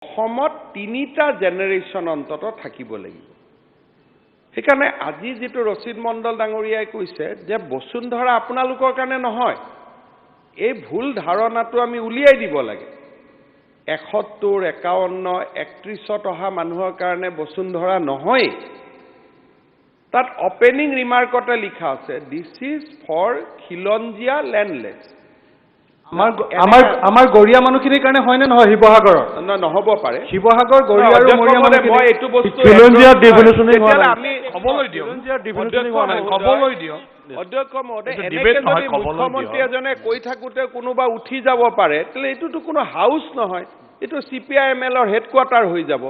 অসমত তিনিটা জেনেৰেশ্যন অন্তত থাকিব লাগিব। সেইকাৰণে আজি যেটো ৰচিদ মণ্ডল ডাঙৰীয়াই কৈছে যে বসুন্ধৰা আপোনালোকৰ কাৰণে নহয়, এই ভুল ধাৰণাটো আমি উলিয়াই দিব লাগে। ৭১, ৫১, ৩১ত অহা মানুহৰ কাৰণে বসুন্ধৰা নহয়। তাত অপেনিং ৰিমাৰ্কতে লিখা আছে, দিছ ইজ ফৰ খিলঞ্জীয়া লেণ্ডলেছ। আমাৰ গৰিয়া মানুহখিনিৰ কাৰণে হয়নে নহয় শিৱসাগৰৰ? নহ'ব পাৰে। শিৱসাগৰ গৰিয়া আৰু মৰিয়া মানুহখিনি মই এইটো বস্তু খিলঞ্জীয়া ডিফিনিশ্যনিং হোৱা নাই। আমি খবলৈ দিয়ক। খবলৈ দিয়ক। অধ্যক্ষ মহোদয়, এনেকে যদি মুখ্যমন্ত্ৰী এজনে কৈ থাকোতে কোনোবা উঠি যাব পাৰে, তেলে এইটোতো কোনো হাউচ নহয়, এইটো CPIML-ৰ হেডকোৱাৰ্টাৰ হৈ যাব।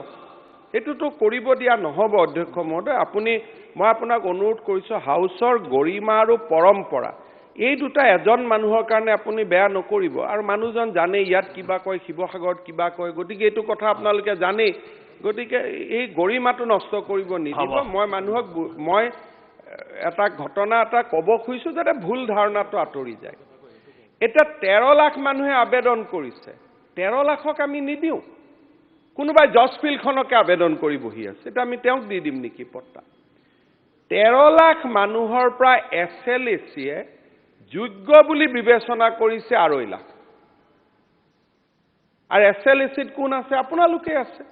এইটোতো কৰিব দিয়া নহ'ব অধ্যক্ষ মহোদয়। মই আপোনাক অনুৰোধ কৰিছোঁ, হাউচৰ গৰিমা আৰু পৰম্পৰা এই দুটা এজন মানুহৰ কাৰণে আপুনি বেয়া নকৰিব। আৰু মানুহজন জানে ইয়াত কিবা কয়, শিৱসাগৰত কিবা কয়, গতিকে এইটো কথা আপোনালোকে জানেই। গতিকে এই গৰিমাটো নষ্ট কৰিব নিদিব। মই এটা ঘটনা এটা ক'ব খুজিছোঁ যাতে ভুল ধাৰণাটো আঁতৰি যায়। এতিয়া ১৩ লাখ মানুহে আবেদন কৰিছে, ১৩ লাখক আমি নিদিওঁ। কোনোবাই জজ ফিল্ডখনকে আবেদন কৰি বহি আছে, এতিয়া আমি তেওঁক দি দিম নেকি পট্টা? ১৩ লাখ মানুহৰ পৰা SLAC-য়ে যোগ্য বুলি বিবেচনা কৰিছে ২.৫ লাখ। আৰু SLAC-ত কোন আছে? আপোনালোকে আছে।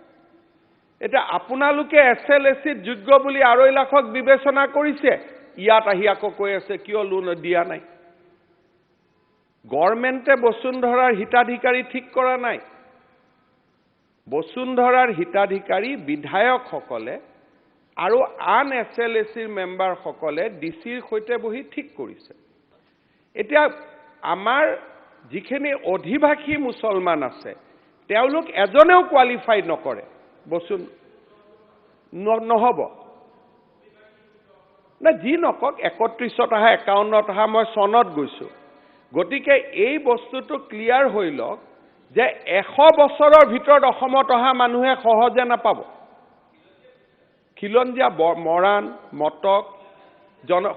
এতিয়া আপোনালোকে SLAC-ত যোগ্য বুলি ২.৫ লাখক বিবেচনা কৰিছে, ইয়াত আহি আকৌ কৈ আছে কিয় লোন দিয়া নাই। গভৰ্ণমেণ্টে বসুন্ধৰাৰ হিতাধিকাৰী ঠিক কৰা নাই। বসুন্ধৰাৰ হিতাধিকাৰী বিধায়কসকলে আৰু আন SLAC-ৰ মেম্বাৰসকলে DCৰ সৈতে বহি ঠিক কৰিছে। এতিয়া আমাৰ যিখিনি অধিবাসী মুছলমান আছে, তেওঁলোক এজনেও কোৱালিফাই নকৰে। নহ'ব না, যি নকক, ৩১ত অহা, ৫১ত অহা, মই চনত গৈছোঁ। গতিকে এই বস্তুটো ক্লিয়াৰ হৈ লওক যে ১০০ বছৰৰ ভিতৰত অসমত অহা মানুহে সহজে নাপাব। খিলঞ্জীয়া, মৰাণ, মটক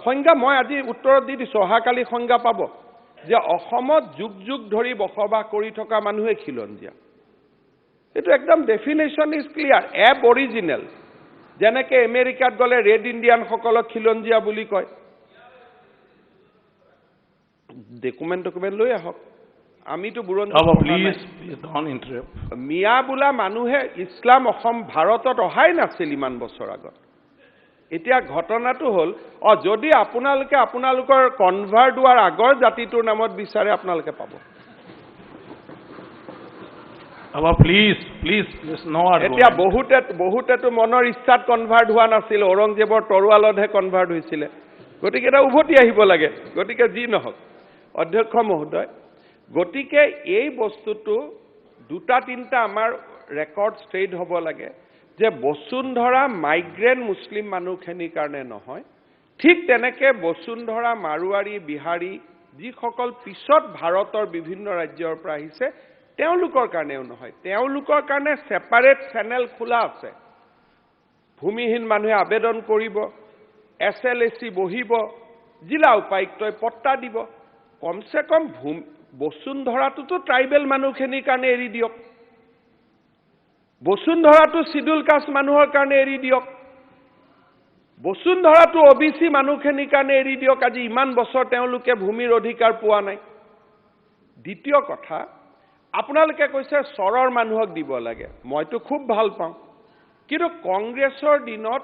সংজ্ঞা মই আজি উত্তৰত দি দিছোঁ, অহাকালি সংজ্ঞা পাব যে অসমত যুগ যুগ ধৰি বসবাস কৰি থকা মানুহে খিলঞ্জীয়া। এইটো একদম ডেফিনেশ্যন ইজ ক্লিয়াৰ। এব অৰিজিনেল, যেনেকৈ আমেৰিকাত গ'লে ৰেড ইণ্ডিয়ানসকলক খিলঞ্জীয়া বুলি কয়। ডকুমেণ্ট লৈ আহক। আমিতো মিয়া বোলা মানুহে ইছলাম ভাৰতত অহাই নাছিল ইমান বছৰ আগত। এতিয়া ঘটনাটো হ'ল, যদি আপোনালোকৰ কনভাৰ্ট হোৱাৰ আগৰ জাতিটোৰ নামত বিচাৰে, আপোনালোকে পাব। এতিয়া বহুতেতো মনৰ ইচ্ছাত কনভাৰ্ট হোৱা নাছিল, ঔৰংজেবৰ তৰোৱালতহে কনভাৰ্ট হৈছিলে। গতিকে এটা উভতি আহিব লাগে। গতিকে যি নহওক অধ্যক্ষ মহোদয়, গতিকে এই বস্তুটো ২-৩টা আমাৰ ৰেকৰ্ড ষ্ট্ৰেইট হ'ব লাগে যে বসুন্ধৰা মাইগ্ৰেণ্ট মুছলিম মানুহখিনিৰ কাৰণে নহয়। ঠিক তেনেকৈ বসুন্ধৰা মাৰোৱাৰী, বিহাৰী, যিসকল পিছত ভাৰতৰ বিভিন্ন ৰাজ্যৰ পৰা আহিছে, তেওঁলোকৰ কাৰণেও নহয়। তেওঁলোকৰ কাৰণে ছেপাৰেট চেনেল খোলা আছে। ভূমিহীন মানুহে আবেদন কৰিব, SLAC বহিব, জিলা উপায়ুক্তই পট্টা দিব। কমচে কম বসুন্ধৰাটোতো ট্ৰাইবেল মানুহখিনিৰ কাৰণে এৰি দিয়ক, বসুন্ধৰাটো চিডুল কাষ্ট মানুহৰ কাৰণে এৰি দিয়ক, বসুন্ধৰাটো OBC মানুহখিনিৰ কাৰণে এৰি দিয়ক। আজি ইমান বছৰ তেওঁলোকে ভূমিৰ অধিকাৰ পোৱা নাই। দ্বিতীয় কথা, আপোনালোকে কৈছে চৰৰ মানুহক দিব লাগে, মইতো খুব ভাল পাওঁ। কিন্তু কংগ্ৰেছৰ দিনত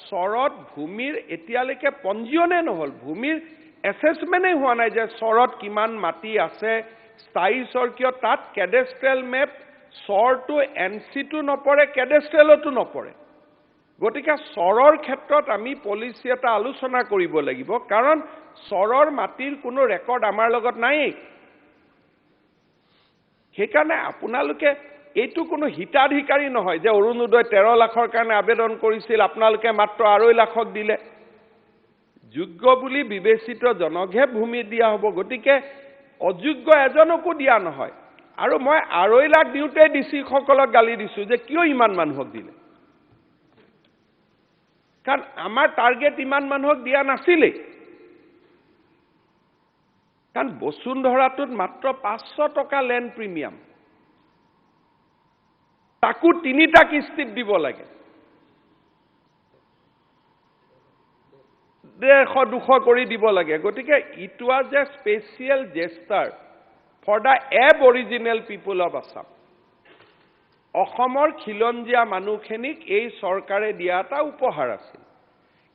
চৰত ভূমিৰ এতিয়ালৈকে পঞ্জীয়নে নহ'ল, ভূমিৰ এছেছমেণ্টেই হোৱা নাই যে চৰত কিমান মাটি আছে, স্থায়ী চৰ কিয়। তাত কেডেষ্ট্ৰেল মেপ, চৰটো NC-টো নপৰে, কেডেষ্ট্ৰেলতো নপৰে। গতিকে চৰৰ ক্ষেত্ৰত আমি পলিচি এটা আলোচনা কৰিব লাগিব, কাৰণ চৰৰ মাটিৰ কোনো ৰেকৰ্ড আমাৰ লগত নায়েই। সেইকাৰণে আপোনালোকে এইটো কোনো হিতাধিকাৰী নহয় যে অৰুণোদয় ১৩ লাখৰ কাৰণে আবেদন কৰিছিল, আপোনালোকে মাত্ৰ ২.৫ লাখক দিলে। যোগ্য বুলি বিবেচিত জনকহে ভূমি দিয়া হ'ব। গতিকে অযোগ্য এজনকো দিয়া নহয়। আৰু মই ২.৫ লাখ দিওঁতে DC-সকলক গালি দিছোঁ যে কিয় ইমান মানুহক দিলে, কাৰণ আমাৰ টাৰ্গেট ইমান মানুহক দিয়া নাছিলেই। কাৰণ বসুন্ধৰাটোত মাত্ৰ ৫০০ টকা লেণ্ড প্ৰিমিয়াম, তাকো 3টা কিস্তিত দিব লাগে। 150-200 কৰি দিব লাগে। গতিকে it was a special gesture for the aboriginal people of Assam. অসমৰ খিলঞ্জীয়া মানুহখিনিক এই চৰকাৰে দিয়া এটা উপহাৰ আছিল।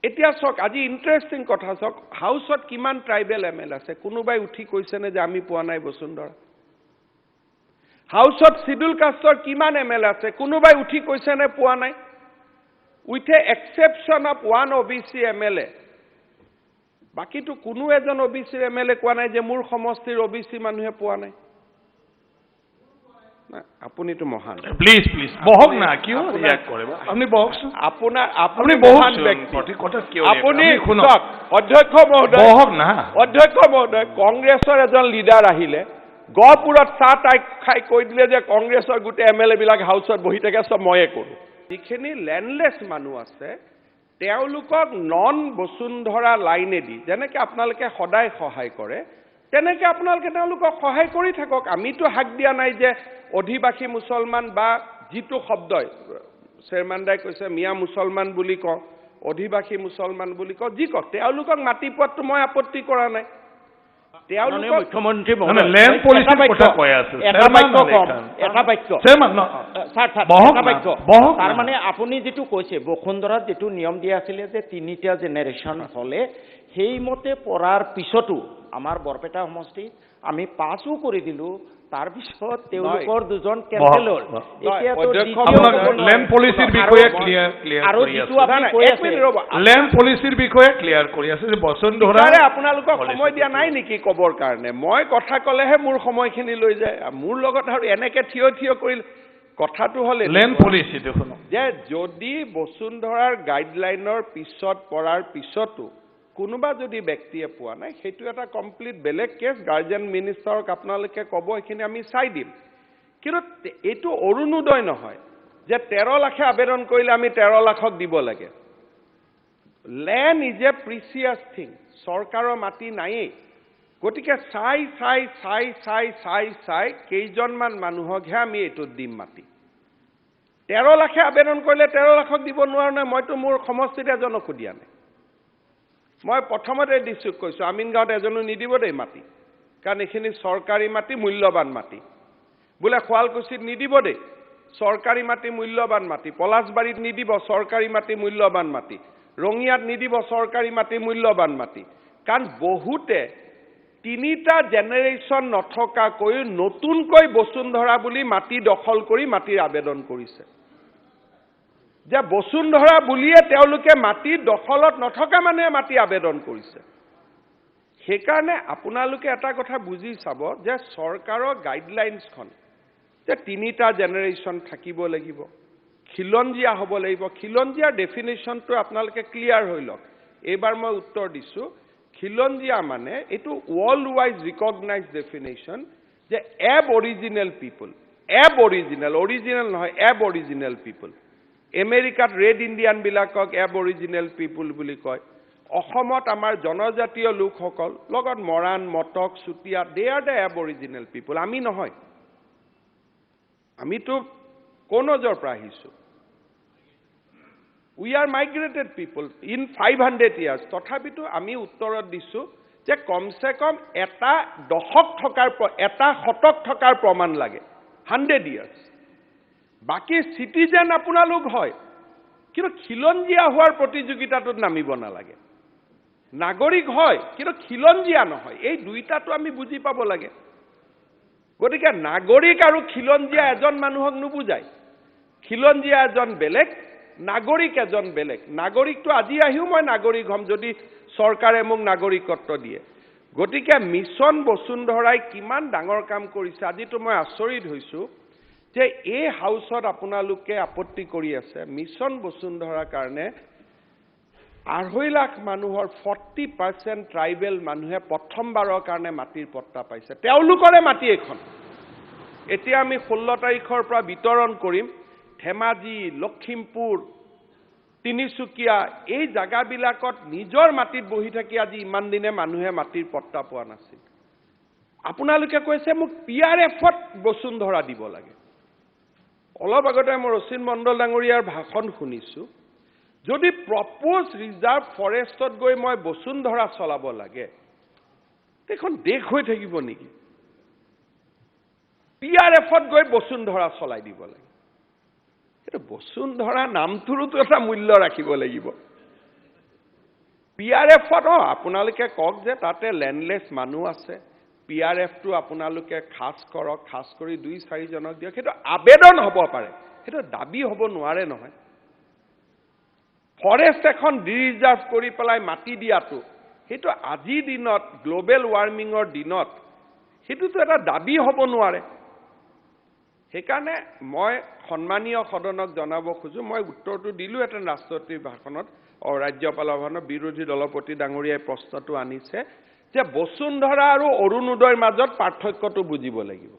এতিয়া চাওক, আজি ইণ্টাৰেষ্টিং কথা চাওক, হাউচত কিমান ট্ৰাইবেল ML আছে? কোনোবাই উঠি কৈছেনে যে আমি পোৱা নাই বসুন্ধৰা? হাউচত শিডিউল কাষ্টৰ কিমান ML আছে? কোনোবাই উঠি কৈছেনে পোৱা নাই? With a exception of one OBC MLA, বাকীটো কোনো এজন OBC MLA কোৱা নাই যে মোৰ সমষ্টিৰ OBC মানুহে পোৱা নাই। আপুনিতো মহান। প্লিজ প্লিজ বহক না, কিয় ৰিয়াক্ট কৰে? আপুনি বহকচোন। আপুনি মহান ব্যক্তি। আপুনি শুনক, অধ্যক্ষ মহোদয়, বহক না। অধ্যক্ষ মহোদয়, কংগ্ৰেছৰ এজন লিডাৰ আহিলে গহপুৰত চাহ তাই খাই কৈ দিলে যে কংগ্ৰেছৰ গোটেই MLA বিলাক হাউচত বহি থাকে, চব ময়ে কৰোঁ। যিখিনি লেণ্ডলেছ মানুহ আছে তেওঁলোকক নন বসুন্ধৰা লাইনেদি যেনেকে আপোনালোকে সদায় সহায় কৰে তেনেকে আপোনালোকে তেওঁলোকক সহায় কৰি থাকক। আমিতো হাক দিয়া নাই যে অধিবাসী মুছলমান বা যিটো শব্দই চেয়াৰমেনদাই কৈছে মিয়া মুছলমান বুলি কওঁ, অধিবাসী মুছলমান বুলি কওঁ, যি কওক, তেওঁলোকক মাটি পোৱাটো মই আপত্তি কৰা নাই। তেওঁলোকক মুখ্যমন্ত্ৰী লেণ্ড পলিচিৰ কথা কৈ আছে। তাৰমানে আপুনি যিটো কৈছে বসুন্ধৰাত যিটো নিয়ম দিয়া আছিলে যে 3টা জেনেৰেশ্যন হলে সেইমতে পৰাৰ পিছতো আমাৰ বৰপেটা সমষ্টি আমি পাছো কৰি দিলো। তাৰপিছত তেওঁলোকৰ দুজন কেঞ্চেল হ'ল। লেণ্ড পলিচিৰ বিষয়ে ক্লিয়াৰ আৰু যিটো আপুনি কৈ আছে লেণ্ড পলিচিৰ বিষয়ে ক্লিয়াৰ কৰি আছে যে বসুন্ধৰা আপোনালোকক সময় দিয়া নাই নেকি কবৰ কাৰণে? মই কথা ক'লেহে মোৰ সময়খিনি লৈ যায়। মোৰ লগত আৰু এনেকে থিয় কৰি কথাটো হ'লে লেণ্ড পলিচি দেখোন যে যদি বসুন্ধৰাৰ গাইডলাইনৰ পিছত পৰাৰ পিছতো কোনোবা যদি ব্যক্তিয়ে পোৱা নাই, সেইটো এটা কমপ্লিট বেলেগ কেছ। গাৰ্জেন মিনিষ্টাৰক আপোনালোকে ক'ব, এইখিনি আমি চাই দিম। কিন্তু এইটো অৰুণোদয় নহয় যে 13 লাখে আবেদন কৰিলে আমি 13 লাখক দিব লাগে। Land is a precious thing. চৰকাৰৰ মাটি নায়েই। গতিকে চাই কেইজনমান মানুহকহে আমি এইটোত দিম মাটি। 13 লাখে আবেদন কৰিলে 13 লাখক দিব নোৱাৰো নহয়। মইতো মোৰ সমষ্টিত এজনকো দিয়া নাই। মই প্ৰথমতে দিছো কৈছো আমিনগাঁৱত এজনো নিদিব দেই মাটি, কাৰণ এইখিনি চৰকাৰী মাটি, মূল্যৱান মাটি। বোলে শুৱালকুছিত নিদিব দেই, চৰকাৰী মাটি, মূল্যৱান মাটি। পলাশবাৰীত নিদিব, চৰকাৰী মাটি, মূল্যৱান মাটি। ৰঙিয়াত নিদিব, চৰকাৰী মাটি, মূল্যৱান মাটি। কাৰণ বহুতে 3টা জেনেৰেশ্যন নথকাকৈ নতুনকৈ বসুন্ধৰা বুলি মাটি দখল কৰি মাটিৰ আবেদন কৰিছে। যে বসুন্ধৰা বুলিয়ে তেওঁলোকে মাটি দখলত নথকা মানুহে মাটি আবেদন কৰিছে। সেইকাৰণে আপোনালোকে এটা কথা বুজি চাব যে চৰকাৰৰ গাইডলাইনছখন যে 3টা জেনেৰেশ্যন থাকিব লাগিব, খিলঞ্জীয়া হ'ব লাগিব। খিলঞ্জীয়াৰ ডেফিনেশ্যনটো আপোনালোকে ক্লিয়াৰ হৈ লওক। এইবাৰ মই উত্তৰ দিছোঁ, খিলঞ্জীয়া মানে এইটো ৱৰ্ল্ড ৱাইজ ৰিকগনাইজ ডেফিনেশ্যন যে এবঅৰিজিনেল পিপল। এবঅৰিজিনেল, অৰিজিনেল নহয়, এবঅৰিজিনেল পিপল। আমেৰিকাত ৰেড ইণ্ডিয়ানবিলাকক এবঅৰিজিনেল পিপুল বুলি কয়। অসমত আমাৰ জনজাতীয় লোকসকল লগত Moran, Motok, Chutia, they are the aboriginal people. আমি নহয়। আমিতো কনজৰ পৰা আহিছোঁ। We are migrated people in 500 years। তথাপিতো আমি উত্তৰত দিছোঁ যে কমচে কম এটা শতক থকাৰ প্ৰমাণ লাগে, 100 years। বাকী চিটিজেন আপোনালোক হয়, কিন্তু খিলঞ্জীয়া হোৱাৰ প্ৰতিযোগিতাটোত নামিব নালাগে। নাগৰিক হয়, কিন্তু খিলঞ্জীয়া নহয়। এই দুইটাটো আমি বুজি পাব লাগে। গতিকে নাগৰিক আৰু খিলঞ্জীয়া এজন মানুহক নুবুজায়। খিলঞ্জীয়া এজন বেলেগ, নাগৰিক এজন বেলেগ। নাগৰিকটো আজি আহিও মই নাগৰিক হ'ম যদি চৰকাৰে মোক নাগৰিকত্ব দিয়ে। গতিকে মিছন বসুন্ধৰাই কিমান ডাঙৰ কাম কৰিছে। আজিতো মই আচৰিত হৈছোঁ যে এই হাউচত আপোনালোকে আপত্তি কৰি আছে মিছন বসুন্ধৰাৰ কাৰণে 2.5 লাখ মানুহৰ 40% ট্ৰাইবেল মানুহে প্ৰথমবাৰৰ কাৰণে মাটিৰ পট্টা পাইছে। তেওঁলোকৰে মাটি এখন এতিয়া আমি 16 তাৰিখৰ পৰা বিতৰণ কৰিম। ধেমাজি, লখিমপুৰ, তিনিচুকীয়া এই জাগাবিলাকত নিজৰ মাটিত বহি থাকি আজি ইমান দিনে মানুহে মাটিৰ পট্টা পোৱা নাছিল। আপোনালোকে কৈছে মোক PRFত বসুন্ধৰা দিব লাগে। অলপ আগতে মই ৰচিন মণ্ডল ডাঙৰীয়াৰ ভাষণ শুনিছোঁ যদি প্ৰপ'জ ৰিজাৰ্ভ ফৰেষ্টত গৈ মই বসুন্ধৰা চলাব লাগে এখন দেশ হৈ থাকিব নেকি PRFত গৈ বসুন্ধৰা চলাই দিব লাগে এটা বসুন্ধৰা নামটোৰতো এটা মূল্য ৰাখিব লাগিব PRFত আপোনালোকে কওক যে তাতে লেণ্ডলেছ মানুহ আছে PRFটো আপোনালোকে খাস কৰক খাস কৰি 2-4 জনক দিয়ক সেইটো আবেদন হ'ব পাৰে সেইটো দাবী হ'ব নোৱাৰে নহয় ফৰেষ্ট এখন ৰিজাৰ্ভ কৰি পেলাই মাটি দিয়াটো সেইটো আজিৰ দিনত গ্লোবেল ৱাৰ্মিঙৰ দিনত সেইটোতো এটা দাবী হ'ব নোৱাৰে সেইকাৰণে মই সন্মানীয় সদনক জনাব খোজো মই উত্তৰটো দিলো এটা ৰাষ্ট্ৰপতিৰ ভাষণত ৰাজ্যপালৰ ভাষণত বিৰোধী দলপতি ডাঙৰীয়াই প্ৰশ্নটো আনিছে যে বসুন্ধৰা আৰু অৰুণোদয়ৰ মাজত পাৰ্থক্যটো বুজিব লাগিব